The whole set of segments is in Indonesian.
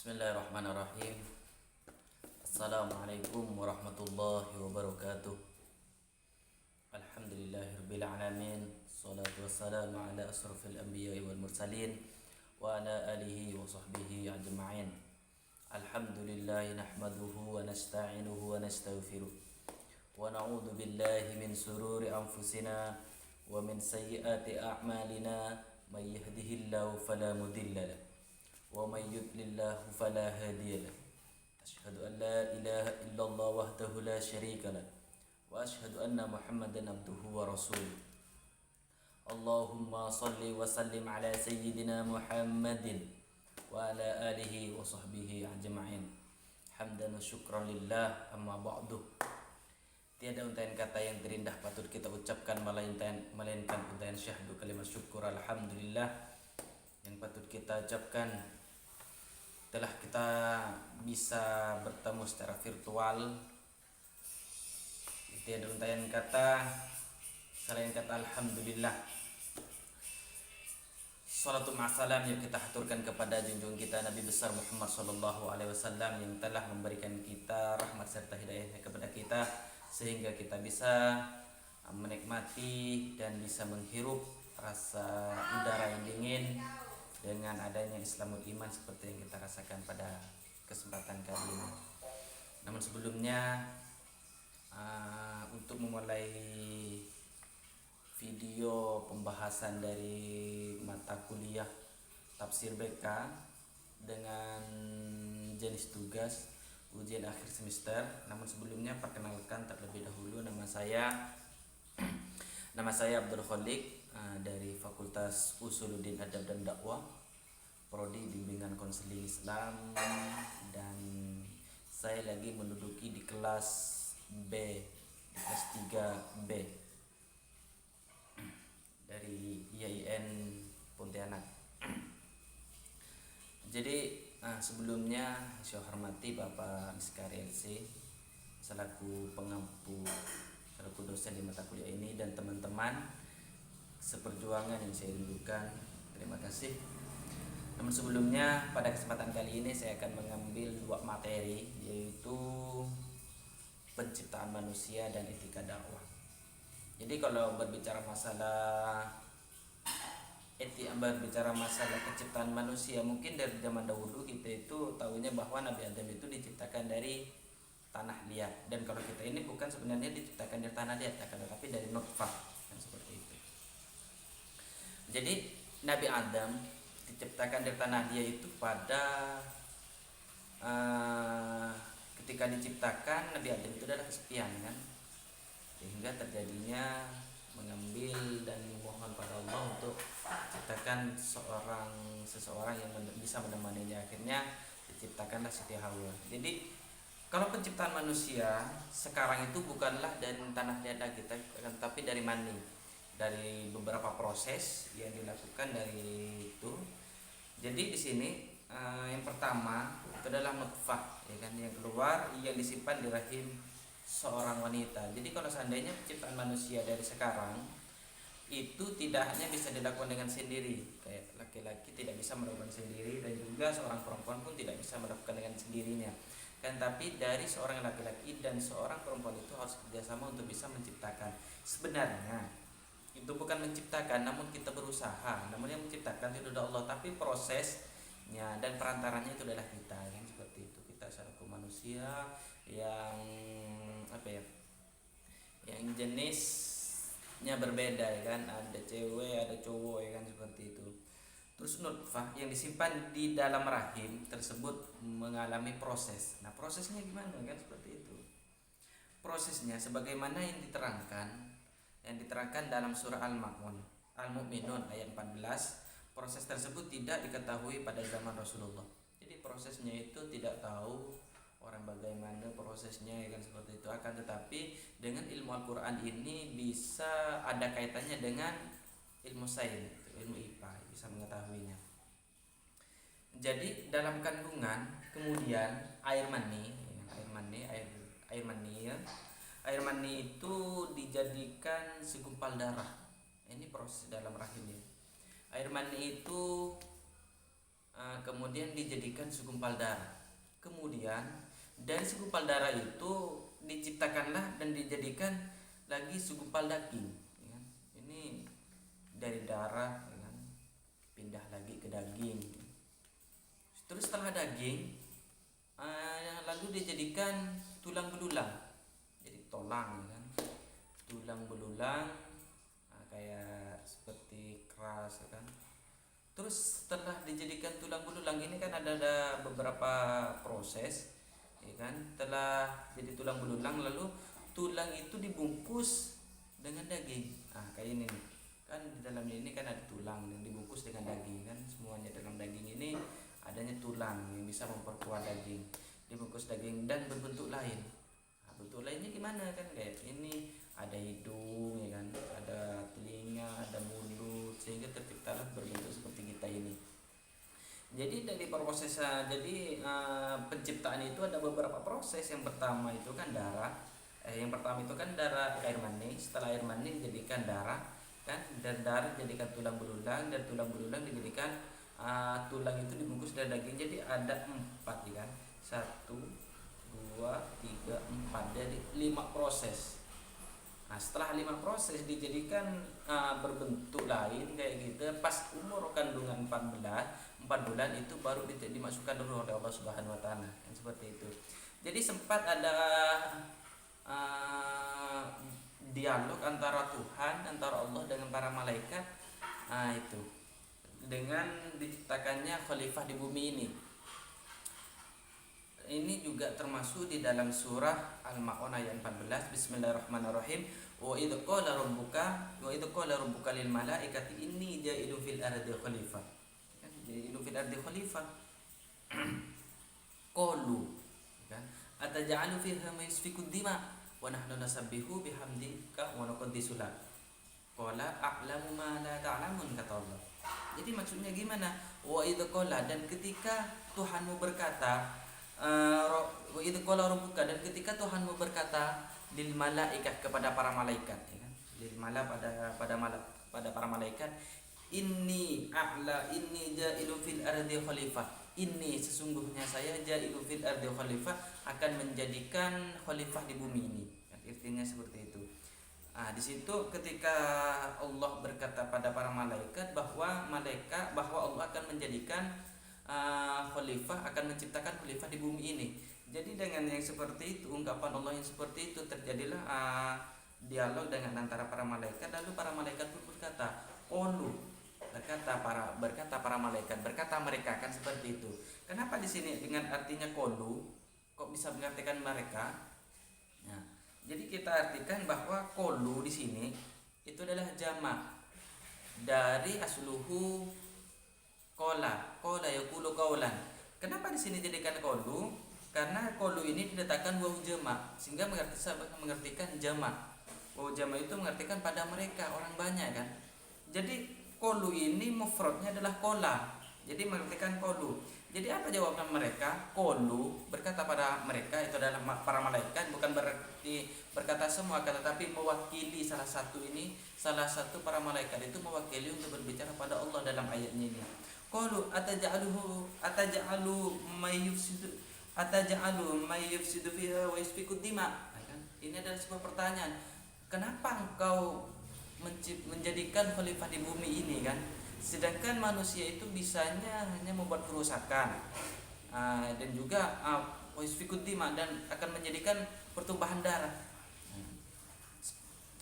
Bismillahirrahmanirrahim. Assalamualaikum warahmatullahi wabarakatuh. Alhamdulillahirabbil alamin. Shalatu wassalamu ala asrofil anbiya'i wal mursalin wa ala alihi wa sahbihi ajma'in. Alhamdulillah nahmaduhu wa nasta'inuhu wa nastaghfiruh. Wa na'udzu billahi min sururi anfusina wa min sayyiati a'malina. May yahdihillahu fala mudilla lahu wa may yudlillahu fala hadiya lahu. Asyhadu an la ilaha illallah wahdahu la syarika lah wa asyhadu anna Muhammadan abduhu wa rasuluh. Allahumma salli wa sallim ala sayyidina Muhammadin wa ala alihi wa sahbihi ajma'in. Hamdan wa syukran lillah, amma ba'du. Tiada untaian kata yang terindah patut kita ucapkan melainkan untaian syahdu kalimat syukur alhamdulillah yang patut kita ucapkan. Telah kita bisa bertemu secara virtual. Tiada untaian kata selain kata alhamdulillah. Salatu ma'asalam yang kita haturkan kepada junjungan kita Nabi besar Muhammad SAW yang telah memberikan kita rahmat serta hidayahnya kepada kita sehingga kita bisa menikmati dan bisa menghirup rasa udara yang dingin dengan adanya Islamul Iman seperti yang kita rasakan pada kesempatan kali ini. Namun sebelumnya untuk memulai video pembahasan dari mata kuliah Tafsir BK dengan jenis tugas ujian akhir semester. Namun sebelumnya perkenalkan terlebih dahulu nama saya Abdul Khalik dari Fakultas Usuluddin Adab dan Dakwah, Prodi Bimbingan Konseling Islam, dan saya lagi menduduki di kelas B, di kelas 3B dari IAIN Pontianak. Jadi sebelumnya saya hormati Bapak Miskari LC selaku pengampu, selaku dosen di mata kuliah ini, dan teman-teman seperjuangan yang saya rindukan. Terima kasih. Namun sebelumnya pada kesempatan kali ini saya akan mengambil dua materi, yaitu penciptaan manusia dan etika dakwah. Jadi kalau berbicara masalah penciptaan manusia, mungkin dari zaman dahulu kita itu tahunya bahwa Nabi Adam itu diciptakan dari tanah liat, dan kalau kita ini bukan sebenarnya diciptakan dari tanah liat, tetapi dari nutfah, kan seperti itu. Jadi Nabi Adam diciptakan dari tanah liat itu pada ketika diciptakan Nabi Adam itu adalah kesepian, kan, sehingga terjadinya mengambil dan memohon pada Allah untuk menciptakan seseorang yang bisa menemaninya. Akhirnya diciptakanlah Siti Hawa. Jadi kalau penciptaan manusia sekarang itu bukanlah dari tanah liat lagi, tapi dari mani, dari beberapa proses yang dilakukan dari itu. Jadi di sini yang pertama itu adalah nutfah, ya kan, yang keluar, yang disimpan di rahim seorang wanita. Jadi kalau seandainya penciptaan manusia dari sekarang itu tidak hanya bisa dilakukan dengan sendiri, kayak laki-laki tidak bisa melakukan sendiri, dan juga seorang perempuan pun tidak bisa melakukan dengan sendirinya, kan, tapi dari seorang laki-laki dan seorang perempuan itu harus kerjasama untuk bisa menciptakan. Sebenarnya itu bukan menciptakan, namun kita berusaha. Namun yang menciptakan itu adalah Allah, tapi prosesnya dan perantaranya itu adalah kita, kan, seperti itu. Kita selaku manusia yang yang jenisnya berbeda, ya kan, ada cewek ada cowok, ya kan, seperti itu. Terus nutfah yang disimpan di dalam rahim tersebut mengalami proses. Nah, prosesnya gimana, kan, seperti itu. Prosesnya sebagaimana yang diterangkan dalam surah Al-Mu'minun ayat 14. Proses tersebut tidak diketahui pada zaman Rasulullah. Jadi prosesnya itu tidak tahu orang bagaimana prosesnya, ya kan, seperti itu. Akan tetapi dengan ilmu Al-Quran ini bisa ada kaitannya dengan ilmu sains, ilmu IPA, bisa mengetahuinya. Jadi dalam kandungan kemudian air mani itu dijadikan segumpal darah. Ini proses dalam rahimnya. Air mani itu kemudian dijadikan segumpal darah. Kemudian dari segumpal darah itu diciptakanlah dan dijadikan lagi segumpal daging, ya kan? Ini dari darah, ya kan? Pindah lagi ke daging. Terus setelah daging, lalu dijadikan tulang belulang, jadi tulang, ya kan? Tulang belulang, kayak seperti keras, ya kan? Terus setelah dijadikan tulang belulang ini kan ada beberapa proses, ya kan? Setelah jadi tulang belulang, lalu tulang itu dibungkus dengan daging. Kayak ini nih. Kan di dalam ini kan ada tulang yang dibungkus dengan daging, kan semuanya dalam daging ini adanya tulang yang bisa memperkuat daging. Dibungkus daging dan berbentuk lain. Bentuk lainnya gimana kan, kayak ini ada hidung, ya kan, ada telinga, ada mulut, sehingga terciptalah berbentuk seperti kita ini. Jadi dari penciptaan itu ada beberapa proses. Yang pertama itu kan darah air mani. Setelah air mani dijadikan darah, kan, dan darah dijadikan tulang belulang, dan tulang belulang dijadikan tulang itu dibungkus dari daging. Jadi ada 4, ya kan, 1, 2, 3, 4, jadi 5 proses. Setelah 5 proses dijadikan berbentuk lain kayak gitu. Pas umur kandungan 4 bulan itu baru dimasukkan dulu oleh Allah Subhanahu wa taala. Seperti itu. Jadi sempat ada dialog antara Tuhan, antara Allah dengan para malaikat. Itu dengan diciptakannya khalifah di bumi ini. Ini juga termasuk di dalam surah Al-Ma'un ayat 14. Bismillahirrahmanirrahim. Wa idz qala rabbuka lil malaikati inni ja'ilun fil ardi khalifah. Ja'ilun fil ardi khalifah. Qalu, kan? Ataj'alu fiha ma yasfiku dima wa nahnu nusabbihu bihamdika wa nuqaddisu lak. Qala a'lamu ma la ta'lamun, kata Allah. Jadi maksudnya gimana? Wa idz qala, dan ketika Tuhanmu berkata, dan ketika Tuhanmu berkata lil malaikat, kepada para malaikat, ya kan? Lil mala pada para malaikat, inni ja'ilun fil ardi khalifah. Ini sesungguhnya saya ja'ilun fil ardi khalifah, akan menjadikan khalifah di bumi ini. Artinya seperti itu. Di situ ketika Allah berkata pada para malaikat bahwa Allah akan menjadikan khalifah, akan menciptakan khalifah di bumi ini. Jadi dengan yang seperti itu, ungkapan Allah yang seperti itu, terjadilah dialog dengan antara para malaikat. Lalu para malaikat pun berkata, berkata para malaikat, berkata mereka, kan seperti itu. Kenapa di sini dengan artinya qalu kok bisa mengartikan mereka? Jadi kita artikan bahwa qalu di sini itu adalah jamak dari asluhu qala yaqulu qaulan. Kenapa di sini jadikan qalu? Karena qalu ini diletakkan wawu jamak, sehingga mengartikan jamak. Wawu jamak itu mengartikan pada mereka, orang banyak, kan. Jadi qalu ini mufradnya adalah qala. Jadi mengartikan qalu. Jadi apa jawaban mereka? Qalu, berkata pada mereka, itu adalah para malaikat, bukan berarti berkata semua, tetapi mewakili salah satu para malaikat itu mewakili untuk berbicara pada Allah dalam ayatnya ini. Qalu ataj'alu may yufsidu fiha wa yasfiku dima. Ini adalah sebuah pertanyaan. Kenapa engkau menjadikan khalifah di bumi ini, kan? Sedangkan manusia itu bisanya hanya membuat kerusakan, dan juga wasfikud dima, dan akan menjadikan pertumpahan darah.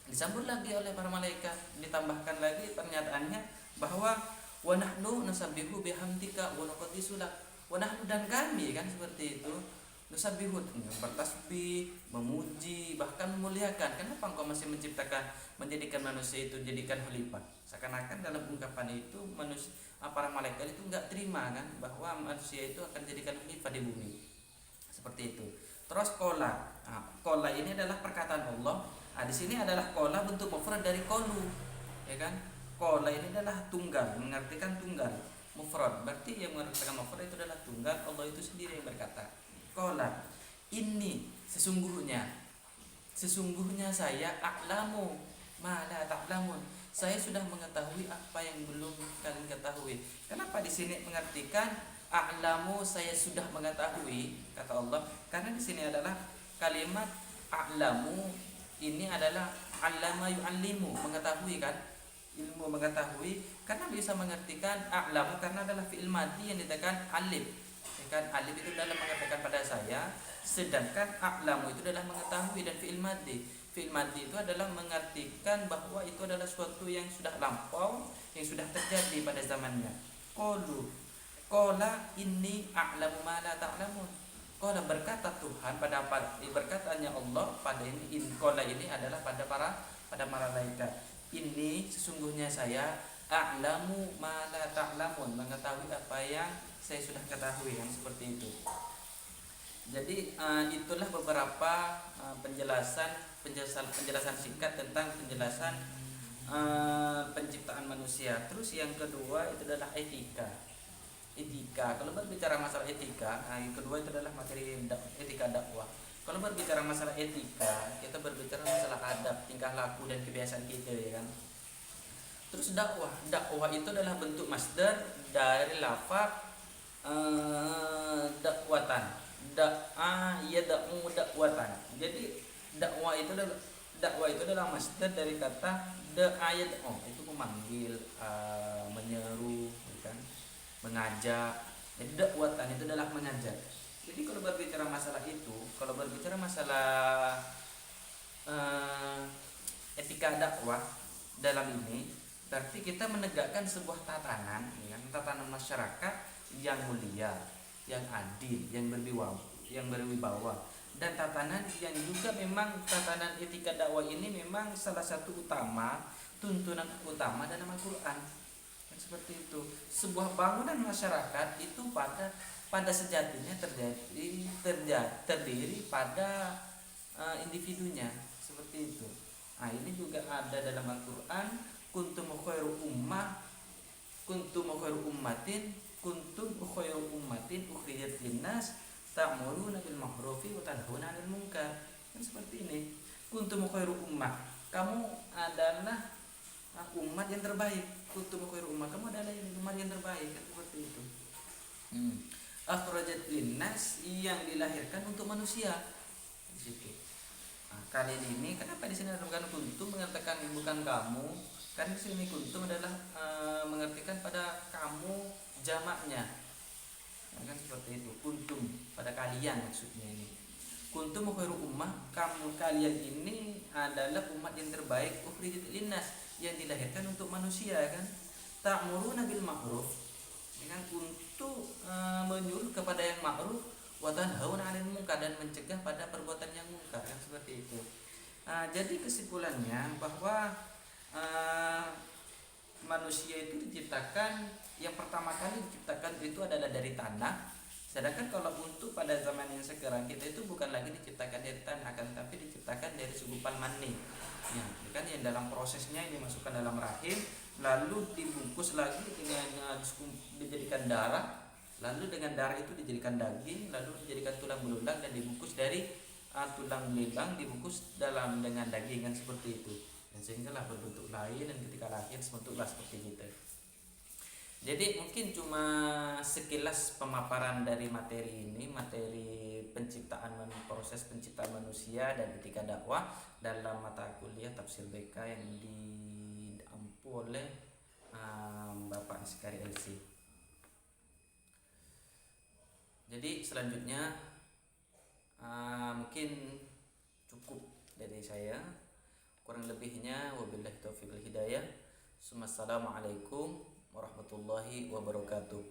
Disambut lagi oleh para malaikat, ditambahkan lagi pernyataannya bahwa wa nahnu nusabbihu bihamdika wa nuqaddisu lak. Wa nahnu, dan kami, kan seperti itu, nusabbihu, bertasbih, memuji, bahkan memuliakan. Kenapa engkau masih menjadikan manusia itu jadikan khalifah? Seakan-akan dalam ungkapan itu para malaikat itu enggak terima, kan, bahwa manusia itu akan jadikan khalifah di bumi. Seperti itu. Terus qala. Qala ini adalah perkataan Allah. Di sini adalah qala bentuk mufrad dari qalu, ya kan? Qala ini adalah tunggal, mengartikan tunggal. Mufrad berarti yang mengartikan mufrad itu adalah tunggal. Allah itu sendiri yang berkata. Qala, ini sesungguhnya saya a'lamu ma la ta'lamun. saya sudah mengetahui apa yang belum kalian ketahui. Kenapa di sini mengartikan a'lamu, saya sudah mengetahui, kata Allah? Karena di sini adalah kalimat a'lamu ini adalah 'allama yu'allimu, mengetahui kan? Ilmu mengetahui, karena bisa mengartikan a'lamu karena adalah fi'il madhi yang ditekan alif. Kan alif itu adalah mengatakan pada saya, sedangkan a'lamu itu adalah mengetahui dan fi'il madhi. Fi'il madhi itu adalah mengartikan bahwa itu adalah suatu yang sudah lampau, yang sudah terjadi pada zamannya. Qala inni a'lamu ma la ta'lamun. Qala, berkata Tuhan pada berkatanya Allah pada ini, qala ini adalah pada para malaikat. Ini sesungguhnya saya a'lamu ma la ta'lamun, mengetahui apa yang saya sudah ketahui, yang seperti itu. Jadi itulah beberapa penjelasan singkat tentang penjelasan penciptaan manusia. Terus yang kedua itu adalah etika. Kalau berbicara masalah etika, yang kedua itu adalah materi etika dakwah. Kalau berbicara masalah etika, kita berbicara masalah adab, tingkah laku dan kebiasaan kita, ya kan. Terus dakwah itu adalah bentuk masdar dari lafaz dakwatan, da'a yad'u dakwatan. Jadi dakwah itu adalah masdar dari kata da'a yad'u, itu memanggil, menyeru, kan, mengajak. Jadi dakwatan itu adalah mengajak. Jadi kalau berbicara masalah itu, kalau berbicara masalah etika dakwah dalam ini, berarti kita menegakkan sebuah tatanan, ya, tatanan masyarakat yang mulia, yang adil, yang berwibawa, dan tatanan yang juga memang tatanan etika dakwah ini memang salah satu tuntunan utama dalam Al-Quran. Seperti itu. Sebuah bangunan masyarakat itu pada sejatinya terdiri pada individunya, seperti itu. Nah, ini juga ada dalam Al-Quran, kuntum khairu ummatin ukhrijat linnas ta'muruna bil ma'rufi wa tanhauna 'anil munkar. Kan seperti ini. Kuntum khairu ummah, kamu adalah umat yang terbaik. Kuntum khairu ummah, kamu adalah umat yang terbaik, kan seperti itu. Akhrajat linnas, yang dilahirkan untuk manusia. Di situ. Nah, kali ini kenapa di sini bukan kuntum, mengatakan bukan kamu? Karena di sini kuntum adalah mengartikan pada kamu jamaknya. Nah, kan seperti itu. Kuntum pada kalian maksudnya ini. Kuntum khairu ummah, kalian ini adalah umat yang terbaik, ukhrijat linnas, yang dilahirkan untuk manusia, kan. Ta'muruna bil ma'ruf, dengan untuk menyuruh kepada yang ma'ruf, wa tanhauna 'anil munkar, dan mencegah pada perbuatan yang munkar, kan seperti itu. Jadi kesimpulannya bahwa manusia itu diciptakan, yang pertama kali diciptakan itu adalah dari tanah. Sedangkan kalau untuk pada zaman yang sekarang, kita itu bukan lagi diciptakan dari tanah, akan tapi diciptakan dari segumpal mani, ya, kan, yang dalam prosesnya ini dimasukkan dalam rahim, lalu dibungkus lagi dengan dijadikan darah, lalu dengan darah itu dijadikan daging, lalu dijadikan tulang belulang, dan dibungkus dari tulang belulang dibungkus dengan daging, kan seperti itu. Dan sehinggalah berbentuk lain, dan ketika lahir bentuklah seperti kita. Jadi mungkin cuma sekilas pemaparan dari materi ini, materi proses penciptaan manusia dan etika dakwah dalam mata kuliah tafsir BK yang diampu oleh Bapak Sekari LC. Jadi selanjutnya mungkin cukup dari saya. Kurang lebihnya wabillahi taufiq wal hidayah. Assalamualaikum warahmatullahi wabarakatuh.